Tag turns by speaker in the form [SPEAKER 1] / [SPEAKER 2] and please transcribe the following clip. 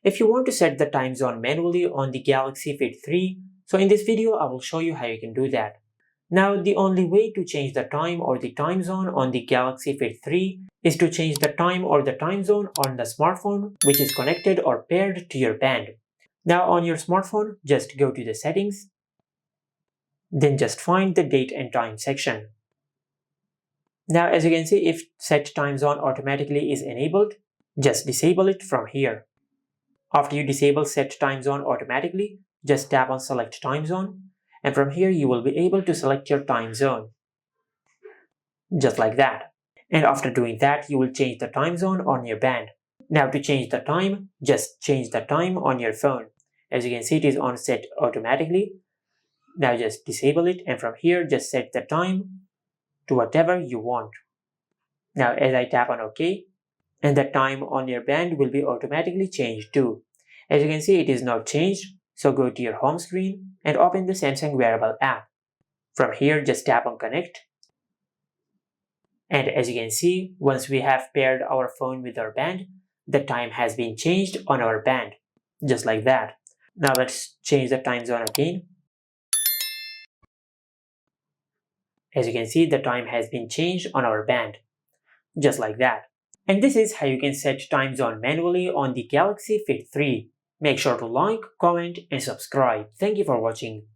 [SPEAKER 1] If you want to set the time zone manually on the Galaxy Fit 3, so in this video I will show you how you can do that. Now the only way to change the time or the time zone on the Galaxy Fit 3 is to change the time or the time zone on the smartphone which is connected or paired to your band. Now on your smartphone, just go to the settings, then just find the date and time section. Now as you can see, if set time zone automatically is enabled, just disable it from here. After you disable set time zone automatically, just tap on select time zone, and from here you will be able to select your time zone. Just like that. And after doing that, you will change the time zone on your band. Now to change the time, just change the time on your phone. As you can see, it is on set automatically. Now just disable it, and from here just set the time to whatever you want. Now as I tap on OK, and the time on your band will be automatically changed too. As you can see, it is now changed, so go to your home screen and open the Samsung Wearable app. From here just tap on connect. And as you can see, once we have paired our phone with our band, the time has been changed on our band, just like that. Now let's change the time zone again. As you can see, the time has been changed on our band, just like that. And this is how you can set time zone manually on the Galaxy Fit 3. Make sure to like, comment and subscribe. Thank you for watching.